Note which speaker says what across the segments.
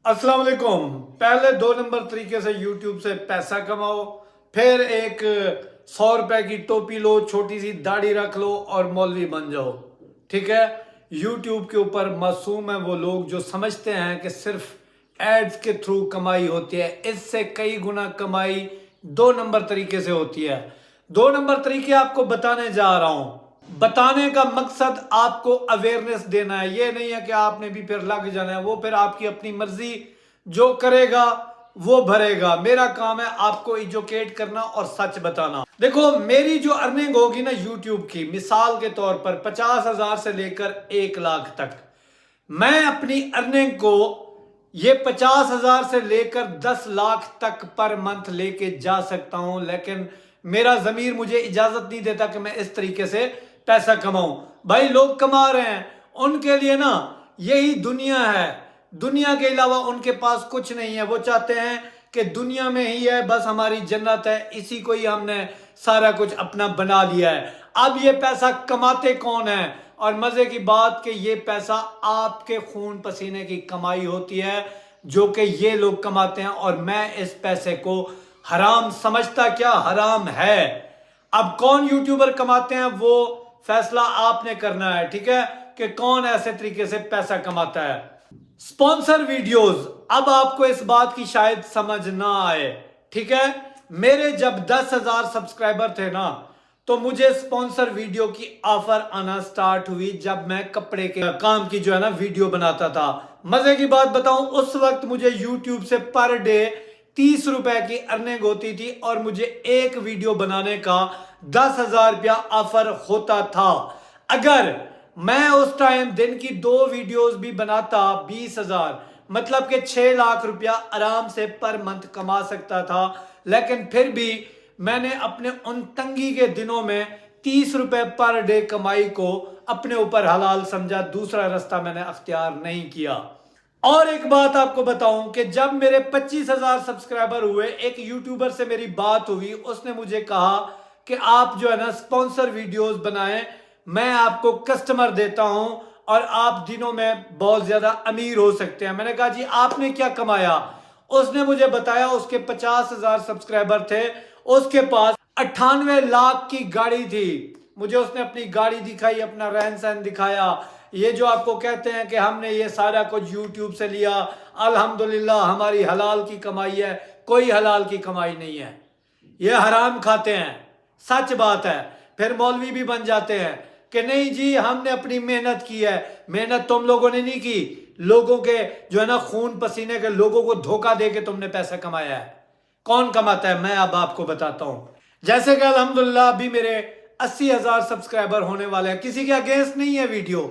Speaker 1: अस्सलाम वालेकुम। पहले 2 नंबर तरीके से यूट्यूब से पैसा कमाओ, फिर एक 100 रुपए की टोपी लो, छोटी सी दाढ़ी रख लो और मौलवी बन जाओ। ठीक है। यूट्यूब के ऊपर मासूम है वो लोग जो समझते हैं कि सिर्फ एड्स के थ्रू कमाई होती है। इससे कई गुना कमाई 2 नंबर तरीके से होती है। 2 नंबर तरीके आपको बताने जा रहा हूं। बताने का मकसद आपको अवेयरनेस देना है, ये नहीं है कि आपने भी फिर लग जाना है। वो फिर आपकी अपनी मर्जी, जो करेगा वो भरेगा। मेरा काम है आपको एजुकेट करना और सच बताना। देखो, मेरी जो अर्निंग होगी ना यूट्यूब की, मिसाल के तौर पर 50,000 से लेकर 1 लाख तक, मैं अपनी अर्निंग को ये 50,000 से लेकर 10 लाख तक पर मंथ लेके जा सकता हूं। लेकिन मेरा जमीर मुझे इजाजत नहीं देता कि मैं इस तरीके से पैसा कमाऊं। भाई, लोग कमा रहे हैं, उनके लिए ना यही दुनिया है। दुनिया के अलावा उनके पास कुछ नहीं है। वो चाहते हैं कि दुनिया में ही है बस हमारी जन्नत है, इसी को ही हमने सारा कुछ अपना बना लिया है। अब ये पैसा कमाते कौन है? और मजे की बात कि ये पैसा आपके खून पसीने की कमाई होती है, जो कि ये लोग कमाते हैं। और मैं इस पैसे को हराम समझता क्या हराम है। अब कौन यूट्यूबर कमाते हैं वो फैसला आपने करना है, ठीक है, कि कौन ऐसे तरीके से पैसा कमाता है। स्पॉन्सर वीडियोस, अब आपको इस बात की शायद समझ ना आए, ठीक है। मेरे जब 10,000 सब्सक्राइबर थे ना, तो मुझे स्पॉन्सर वीडियो की ऑफर आना स्टार्ट हुई जब मैं कपड़े के काम की जो है ना वीडियो बनाता था। मजे की बात बताऊं, उस वक्त मुझे यूट्यूब से पर डे 30 रुपए की अर्निंग होती थी और मुझे एक वीडियो बनाने का 10,000 रुपया ऑफर होता था। अगर मैं उस टाइम दिन की 2 वीडियोस भी बनाता, 20,000 मतलब कि 6 लाख रुपया आराम से पर मंथ कमा सकता था। लेकिन फिर भी मैंने अपने उन तंगी के दिनों में 30 रुपए पर डे कमाई को अपने ऊपर हलाल समझा। दूसरा रास्ता मैंने अख्तियार नहीं किया। और एक बात आपको बताऊं कि जब मेरे 25,000 सब्सक्राइबर हुए, एक यूट्यूबर से मेरी बात हुई। उसने मुझे कहा कि आप जो है ना स्पॉन्सर वीडियोस बनाएं, मैं आपको कस्टमर देता हूं और आप दिनों में बहुत ज्यादा अमीर हो सकते हैं। मैंने कहा जी आपने क्या कमाया? उसने मुझे बताया उसके 50,000 सब्सक्राइबर थे, उसके पास 98 लाख की गाड़ी थी। मुझे उसने अपनी गाड़ी दिखाई, अपना रहन सहन दिखाया। ये जो आपको कहते हैं कि हमने ये सारा कुछ यूट्यूब से लिया, अल्हम्दुलिल्लाह हमारी हलाल की कमाई है, कोई हलाल की कमाई नहीं है। ये हराम खाते हैं, सच बात है। फिर मौलवी भी बन जाते हैं कि नहीं जी हमने अपनी मेहनत की है। मेहनत तुम लोगों ने नहीं की, लोगों के जो है ना खून पसीने के, लोगों को धोखा दे के तुमने पैसा कमाया है। कौन कमाता है मैं अब आपको बताता हूं। जैसे कि अल्हम्दुलिल्लाह अभी मेरे 80,000 सब्सक्राइबर होने वाले हैं। किसी के अगेंस्ट नहीं है वीडियो,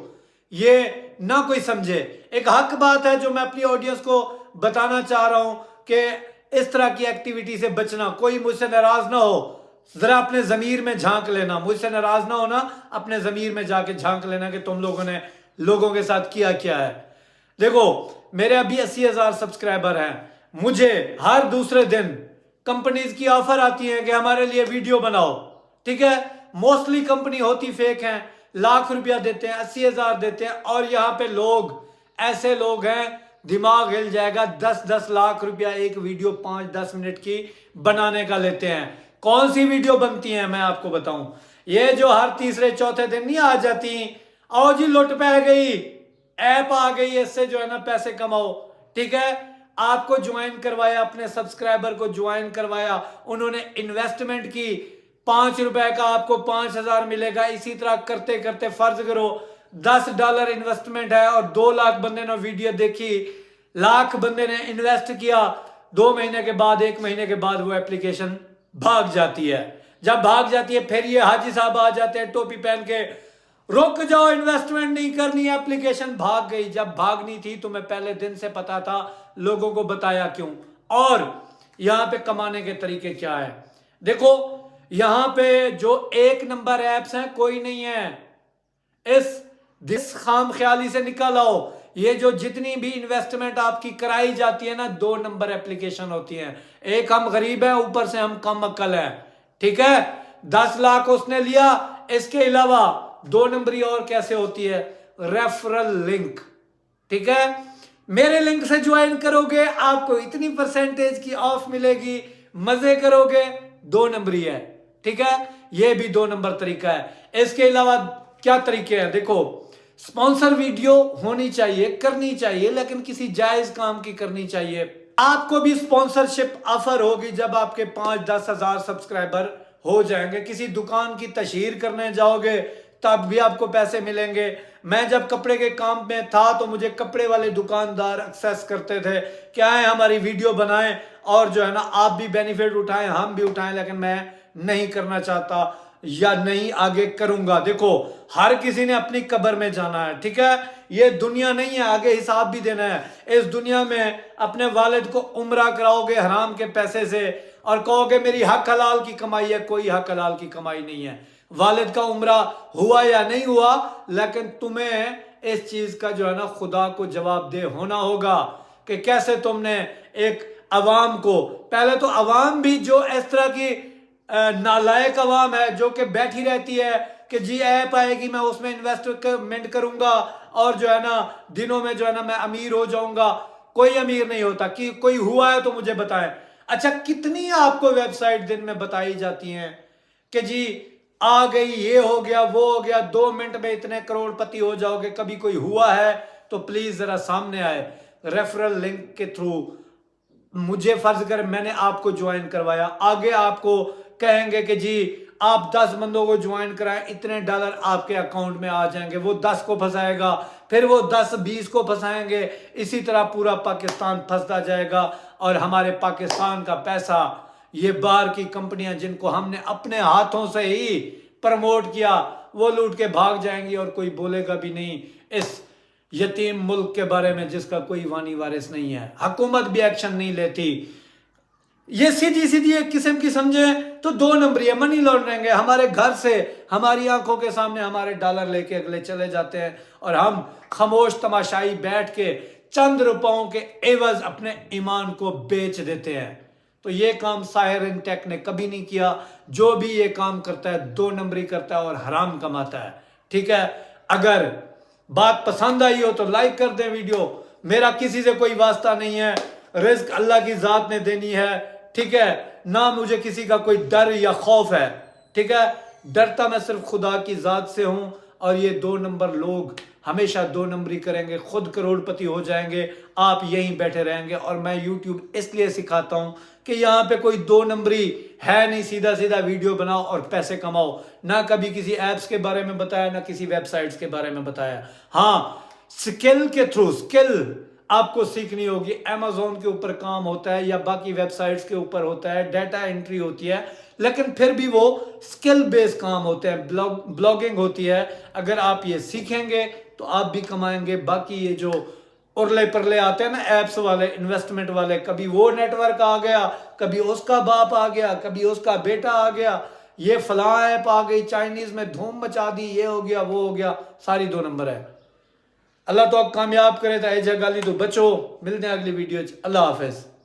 Speaker 1: ये ना कोई समझे, एक हक बात है जो मैं अपनी ऑडियंस को बताना चाह रहा हूं कि इस तरह की एक्टिविटी से बचना। कोई मुझसे नाराज ना हो, जरा अपने जमीर में झांक लेना। मुझसे नाराज ना होना, अपने जमीर में जाके झांक लेना कि तुम लोगों ने लोगों के साथ किया क्या है। देखो, मेरे अभी 80,000 सब्सक्राइबर हैं। मुझे हर दूसरे दिन कंपनीज की ऑफर आती है कि हमारे लिए वीडियो बनाओ, ठीक है। मोस्टली कंपनी होती फेक हैं, लाख रुपया देते हैं, 80,000 देते हैं। और यहाँ पे लोग ऐसे लोग हैं, दिमाग हिल जाएगा, 10-10 लाख रुपया एक वीडियो 5-10 मिनट की बनाने का लेते हैं। कौन सी वीडियो बनती है मैं आपको बताऊं, ये जो हर तीसरे चौथे दिन नहीं आ जाती, आओ जी लुट पै गई, ऐप आ गई, इससे जो है ना पैसे कमाओ, ठीक है। आपको ज्वाइन करवाया, अपने सब्सक्राइबर को ज्वाइन करवाया, उन्होंने इन्वेस्टमेंट की, 5 रुपए का आपको 5,000 मिलेगा। इसी तरह करते करते फर्ज करो $10 इन्वेस्टमेंट है और 2 लाख बंदे ने वीडियो देखी, लाख बंदे ने इन्वेस्ट किया। 2 महीने के बाद, 1 महीने के बाद वो एप्लीकेशन भाग जाती है। जब भाग जाती है फिर ये हाजी साहब आ जाते हैं टोपी पहन के, रुक जाओ इन्वेस्टमेंट नहीं करनी, एप्लीकेशन भाग गई। जब भागनी थी तो मैं पहले दिन से पता था, लोगों को बताया क्यों। और यहां पे कमाने के तरीके क्या है, देखो यहां पे जो 1 नंबर एप्स हैं कोई नहीं है। इस खाम ख्याली से निकल आओ। ये जो जितनी भी इन्वेस्टमेंट आपकी कराई जाती है ना, 2 नंबर एप्लीकेशन होती है। एक हम गरीब हैं, ऊपर से हम कम अक्ल हैं, ठीक है। 10 लाख उसने लिया, इसके अलावा 2 नंबरी और कैसे होती है, रेफरल लिंक, ठीक है। मेरे लिंक से ज्वाइन करोगे आपको इतनी परसेंटेज की ऑफ मिलेगी, मजे करोगे, 2 नंबरी है, ठीक है। ये भी 2 नंबर तरीका है। इसके अलावा क्या तरीके हैं, देखो, स्पॉन्सर वीडियो होनी चाहिए, करनी चाहिए, लेकिन किसी जायज काम की करनी चाहिए। आपको भी स्पॉन्सरशिप ऑफर होगी जब आपके 5-10 हजार सब्सक्राइबर हो जाएंगे। किसी दुकान की तशहीर करने जाओगे तब भी आपको पैसे मिलेंगे। मैं जब कपड़े के काम में था तो मुझे कपड़े वाले दुकानदार एक्सेस करते थे, क्या है हमारी वीडियो बनाएं और जो है ना आप भी बेनिफिट उठाएं, हम भी उठाएं, लेकिन मैं नहीं करना चाहता या नहीं आगे करूंगा। देखो, हर किसी ने अपनी कब्र में जाना है, ठीक है। ये दुनिया नहीं है, आगे हिसाब भी देना है। इस दुनिया में अपने वालिद को उम्रा कराओगे हराम के पैसे से और कहोगे मेरी हक हलाल की कमाई है, कोई हक हलाल की कमाई नहीं है। वालिद का उम्रा हुआ या नहीं हुआ, लेकिन तुम्हें इस चीज का जो है ना खुदा को जवाबदेह होना होगा कि कैसे तुमने एक अवाम को, पहले तो अवाम भी जो इस तरह की नालायक अवाम है जो कि बैठी रहती है कि जी ऐप आएगी मैं उसमें इन्वेस्टमेंट करूंगा और जो है ना दिनों में जो है ना मैं अमीर हो जाऊंगा। कोई अमीर नहीं होता। कि कोई हुआ है तो मुझे बताएं। अच्छा, कितनी आपको वेबसाइट दिन में बताई जाती हैं कि जी आ गई, ये हो गया, वो हो गया, 2 मिनट में इतने करोड़पति हो जाओगे। कभी कोई हुआ है तो प्लीज जरा सामने आए, रेफरल लिंक के थ्रू। मुझे फर्ज कर मैंने आपको ज्वाइन करवाया, आगे आपको कहेंगे कि जी आप 10 बंदों को ज्वाइन कराएं, इतने डॉलर आपके अकाउंट में आ जाएंगे। वो 10 को फंसाएगा, फिर वो 10-20 को फंसाएंगे, इसी तरह पूरा पाकिस्तान फंसता जाएगा और हमारे पाकिस्तान का पैसा ये बाहर की कंपनियां जिनको हमने अपने हाथों से ही प्रमोट किया वो लूट के भाग जाएंगी और कोई बोलेगा भी नहीं इस यतीम मुल्क के बारे में जिसका कोई वानी वारिस नहीं है। हुकूमत भी एक्शन नहीं लेती। ये सीधी सीधी एक किस्म की समझे तो 2 नंबरी है, मनी लॉन्ड्रिंग है। हमारे घर से हमारी आंखों के सामने हमारे डॉलर लेके अगले चले जाते हैं और हम खामोश तमाशाई बैठ के चंद रुपयों के एवज अपने ईमान को बेच देते हैं। तो ये काम साहिर इंटेक ने कभी नहीं किया। जो भी ये काम करता है 2 नंबरी करता है और हराम कमाता है, ठीक है। अगर बात पसंद आई हो तो लाइक कर दें वीडियो। मेरा किसी से कोई वास्ता नहीं है, रिस्क अल्लाह की जात ने देनी है, ठीक है। ना मुझे किसी का कोई डर या खौफ है, ठीक है। डरता मैं सिर्फ खुदा की जात से हूं और ये 2 नंबर लोग हमेशा 2 नंबरी करेंगे, खुद करोड़पति हो जाएंगे, आप यहीं बैठे रहेंगे। और मैं YouTube इसलिए सिखाता हूं कि यहाँ पे कोई 2 नंबरी है नहीं, सीधा सीधा वीडियो बनाओ और पैसे कमाओ। ना कभी किसी एप्स के बारे में बताया, ना किसी वेबसाइट्स के बारे में बताया। हाँ, स्किल के थ्रू, स्किल आपको सीखनी होगी। Amazon के ऊपर काम होता है या बाकी वेबसाइट्स के ऊपर होता है, डाटा एंट्री होती है, लेकिन फिर भी वो स्किल बेस्ड काम होते हैं, ब्लॉगिंग होती है। अगर आप ये सीखेंगे तो आप भी कमाएंगे। बाकी ये जो उरले परले आते हैं ना एप्स वाले, इन्वेस्टमेंट वाले, कभी वो नेटवर्क आ गया, कभी उसका बाप आ गया, कभी उसका बेटा आ गया, ये फलां ऐप आ गई, चाइनीज में धूम मचा दी, ये हो गया, वो हो गया, सारी 2 नंबर है। अल्लाह तो आप कामयाब करे तो ऐ जगाली तो बचो। मिलते हैं अगली वीडियो। अल्लाह हाफिज।